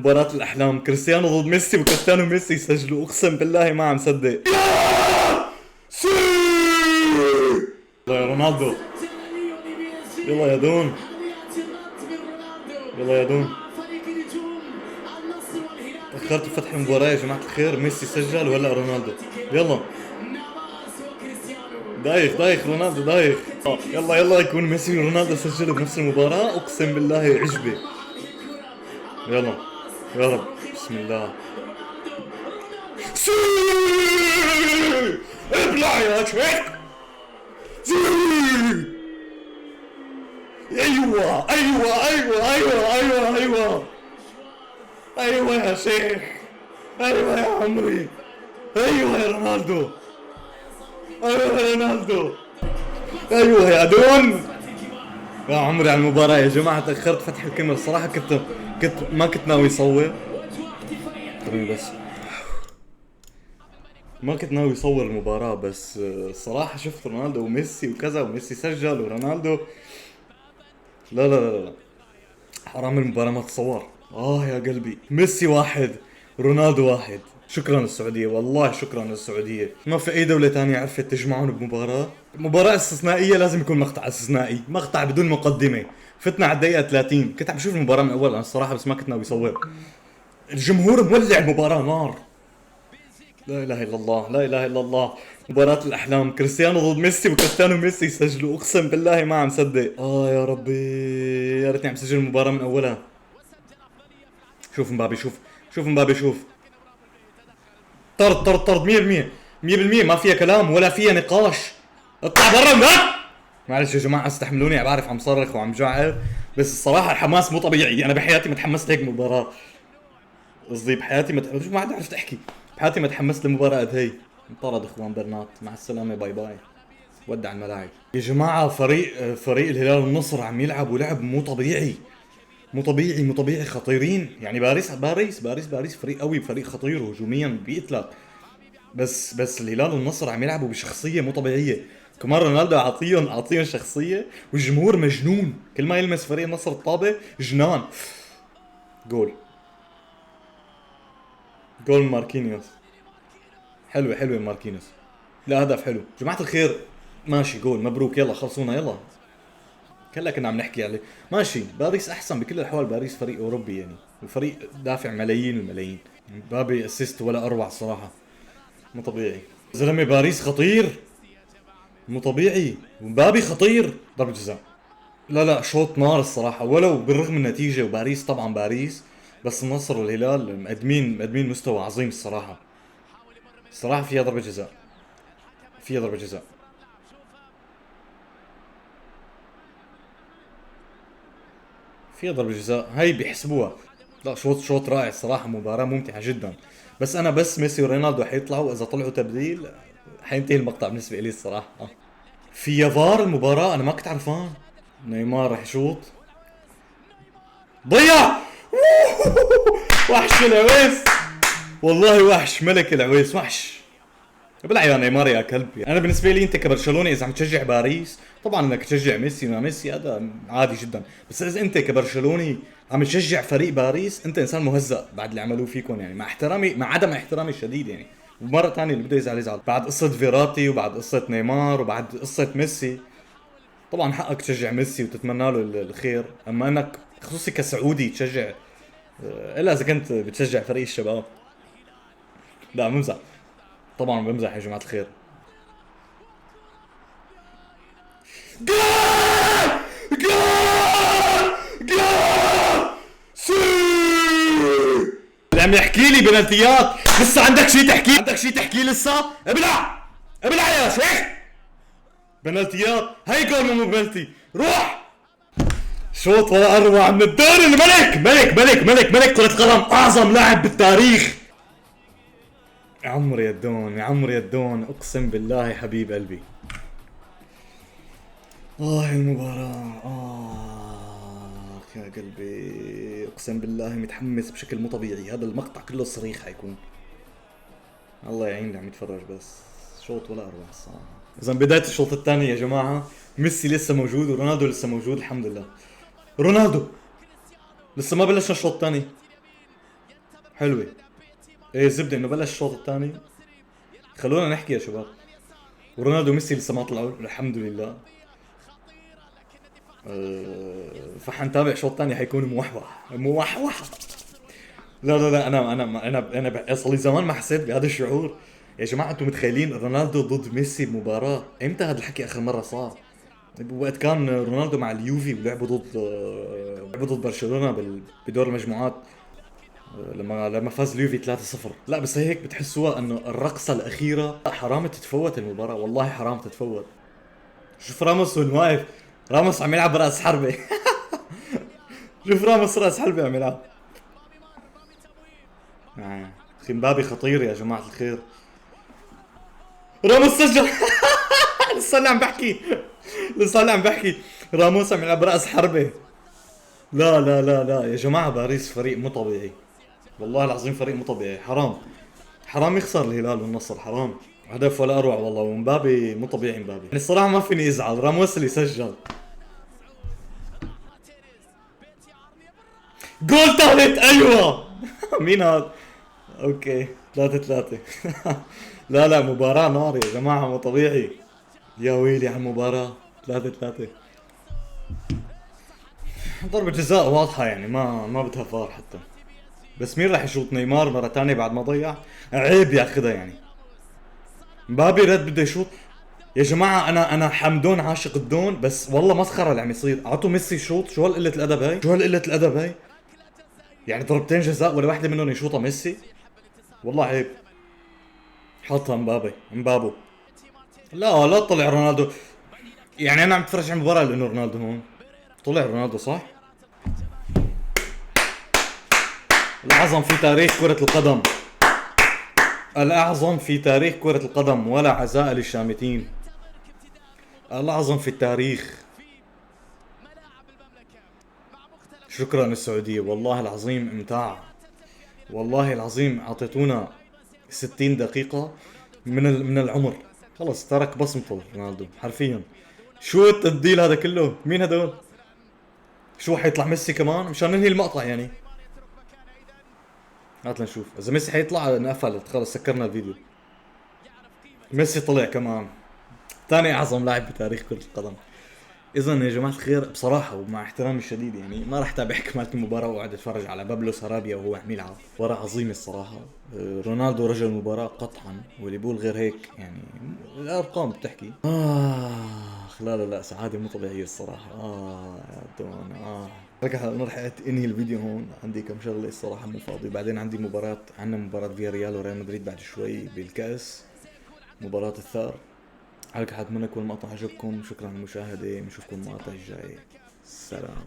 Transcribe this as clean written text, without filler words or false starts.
مباراة الأحلام كريستيانو ضد ميسي وكريستيانو وميسي يسجلوا، أقسم بالله ما عم صدق. سي يلا يا رونالدو، يلا يا دون، يلا يا دون. تأخرت بفتح المباراة يا جماعة الخير، ميسي سجل وهلا رونالدو. يلا دايخ دايخ رونالدو دايخ. يلا يلا يكون ميسي ورونالدو سجلوا بنفس المباراة، أقسم بالله عجبي. يلا يا رب، بسم الله. سي ابلع يا شيخ. سي ايوه ايوه ايوه ايوه ايوه ايوه ايوه يا شيخ، ايوه يا عمري، ايوه يا رونالدو، ايوه يا رونالدو، ايوه يا دون. يا عمري على المباراة يا جماعة، تأخرت فتح الكاميرا الصراحة، كنت ما كنت ناوي صور. خليني بس، ما كنت ناوي صور المباراة، بس الصراحة شفت رونالدو وميسي وكذا، وميسي سجل ورونالدو. لا لا لا لا، حرام المباراة ما تتصور. يا قلبي، ميسي واحد رونالدو واحد. شكرا للسعودية، والله شكرا للسعودية، ما في اي دولة تانية عرفت تجمعون بمباراة. مباراة استثنائية، لازم يكون مقطع استثنائي، مقطع بدون مقدمة. فتنا على الدقيقة 30، كنت عم بشوف المباراة من اول انا الصراحة، بس ما كنت ناوي اصور. الجمهور مولع المباراة نار. لا اله الا الله، لا اله الا الله. مباراة الاحلام كريستيانو ضد ميسي وكريستيانو وميسي يسجلوا، اقسم بالله ما عم صدق. يا ربي، يا ريتني عم سجل المباراة من اولها. شوف مبابي، شوف مبابي، شوف. طرد طرد طرد 100%، 100% ما فيها كلام ولا فيها نقاش. اطلع برا هناك. معلش يا جماعة استحملوني، بعرف عم صرخ وعم جعر، بس الصراحة الحماس مو طبيعي. انا بحياتي ما تحمست هيك مباراة. قصدي بحياتي ما عاد عرفت احكي. بحياتي ما تحمست لمباراة قد هي. انطرد اخوان برنات، مع السلامة، باي باي. ودع الملاعب يا جماعة. فريق الهلال والنصر عم يلعبوا لعب مو طبيعي، مو طبيعي خطيرين. يعني باريس فريق قوي، فريق خطير هجوميا بيقتلك. بس الهلال والنصر عم يلعبوا بشخصية مو طبيعية. كمان رونالدو اعطيهم شخصية، والجمهور مجنون، كل ما يلمس فريق النصر الطابة جنان. جول، جول ماركينيوس. حلوة ماركينيوس. لا هدف حلو جماعة الخير. ماشي جول مبروك، يلا خلصونا يلا. كلا كنا عم نحكي عليه. ماشي، باريس احسن بكل الاحوال، باريس فريق اوروبي يعني، وفريق دافع ملايين الملايين. مبابي اسيست ولا اروع الصراحة، مو طبيعي. زلمة باريس خطير، مو طبيعي. مبابي خطير، ضربة جزاء. لا لا، شوط نار الصراحة، ولو بالرغم من النتيجة، وباريس طبعا باريس، بس النصر والهلال مقدمين مستوى عظيم الصراحة. الصراحة فيها ضربة جزاء، فيها ضربة جزاء. فيها ضربة جزاء، هاي بيحسبوها. لا شوط رائع الصراحة، مباراة ممتعة جدا. بس انا بس ميسي ورونالدو حيطلعوا، اذا طلعوا تبديل حينتهي المقطع بالنسبة لي الصراحة. في فار المباراة، انا ما كنت عرفان. نيمار رح يشوط، ضيع. وحش العويس، والله وحش، ملك العويس، وحش. بلع يا نيمار يا كلب. انا بالنسبه لي، انت كبرشلوني اذا عم تشجع باريس، طبعا انك تشجع ميسي ما ميسي هذا عادي جدا، بس اذا انت كبرشلوني عم تشجع فريق باريس، انت انسان مهزأ بعد اللي عملوه فيكم يعني، مع احترامي، مع عدم احترامي الشديد يعني. ومره ثانيه اللي بده يزعل يزعل، بعد قصه فيراتي وبعد قصه نيمار وبعد قصه ميسي. طبعا حقك تشجع ميسي وتتمنى له الخير، اما انك خصوصي كسعودي تشجع، الا اذا كنت بتشجع فريق الشباب. لا بمزح، طبعا بمزح يا جماعه الخير. جول جول جول. سي اللي عم يحكي لي بنالتيات، لسه عندك شيء تحكي؟ عندك شيء تحكي لسه؟ ابلع، ابلع يا شيخ. بنالتيات، هاي جول مو بنالتي، روح. شوط ولا اروع من الدوري. الملك ملك كرة قدم، اعظم لاعب بالتاريخ. يا عمري يا الدون، يا عمري يا الدون، اقسم بالله يا حبيب قلبي. المباراة، يا قلبي، اقسم بالله متحمس بشكل مو طبيعي. هذا المقطع كله صريخ حيكون. الله يعين اللي عم يتفرج، بس شوط ولا اروع الصراحة. اذا بداية الشوط الثاني يا جماعة، ميسي لسه موجود ورونالدو لسه موجود، الحمد لله. رونالدو لسه ما بلشنا الشوط الثاني. حلوة. ايه زبدة انه بلش الشوط الثاني. خلونا نحكي يا شباب. ورونالدو وميسي لسه ما طلعوا الحمد لله. فحنتابع شوط ثاني حيكون موحوح موحوح. لا لا لا، انا صار لي زمان ما حسيت بهذا الشعور. يا جماعه انتم متخيلين رونالدو ضد ميسي بمباراه؟ امتى هذا الحكي اخر مره صار؟ وقت كان رونالدو مع اليوفي ولعبوا ضد برشلونه بدور المجموعات. لما فاز اليوفي 3-0. لا بس هيك بتحسوها انه الرقصه الاخيره حرام تتفوت المباراه، والله حرام تتفوت. شوف راموس وين واقف. راموس عم يلعب راس حربه. شوف راموس راس حربه عم يلعب. اخي مبابي خطير يا جماعة الخير. راموس سجل. لسه اللي عم بحكي. لسه اللي عم بحكي. راموس عم يلعب رأس حربة. لا لا لا لا يا جماعة، باريس فريق مو طبيعي. والله العظيم فريق مو طبيعي. حرام. حرام يخسر الهلال والنصر، حرام. هدف ولا اروع والله. ومبابي مو طبيعي مبابي، يعني الصراحة ما فيني ازعل. راموس اللي سجل. جول ثالث ايوه. مين هذا؟ اوكي 3-3. لا لا مباراة نار يا جماعة، مو طبيعي. يا ويلي على المباراة. 3-3. ضربة جزاء واضحة يعني، ما بدها فار حتى. بس مين راح يشوط؟ نيمار مرة ثانية بعد ما ضيع؟ عيب ياخذها يعني. مبابي رد بده يشوط. يا جماعة أنا حمدون عاشق الدون، بس والله مسخرة اللي عم يصير. أعطوا ميسي شوط. شو هالقلة الأدب هاي؟ شو هالقلة الأدب هاي؟ يعني ضربتين جزاء ولا واحدة منهم يشوطها ميسي؟ والله عيب. حطها مبابو. لا لا طلع رونالدو. يعني انا عم بتفرج على المباراة لانه رونالدو هون. طلع رونالدو صح؟ الاعظم في تاريخ كرة القدم. الاعظم في تاريخ كرة القدم، ولا عزاء للشامتين. الاعظم في التاريخ. شكرا السعودية، والله العظيم امتاع. والله العظيم اعطيتونا 60 دقيقة من العمر. خلص ترك بصمته رونالدو حرفيا. شو التبديل هذا كله؟ مين هدول؟ شو حيطلع ميسي كمان مشان ننهي المقطع يعني؟ هات لنشوف اذا ميسي حيطلع. انقفلت خلص، سكرنا الفيديو. ميسي طلع كمان. ثاني اعظم لاعب بتاريخ كرة القدم. اذا يا جماعة الخير بصراحة ومع احترامي الشديد يعني ما راح تابع كمالة المباراة واقعد اتفرج على بابلو سارابيا وهو عم يلعب. ورا عظيم الصراحة. رونالدو رجل المباراة قطعا، واللي بيقول غير هيك يعني الارقام بتحكي. لا لا لا، سعادة مو طبيعية الصراحة. يا دون انا رح انهي الفيديو هون. عندي كم شغلة الصراحة مو فاضي. بعدين عندنا مباراة فيا ريال وريال مدريد بعد شوي بالكأس. مباراة الثار. على كل حال اتمنى يكون المقطع عجبكم. شكرا على المشاهدة. بنشوفكم المقطع الجاي. سلام.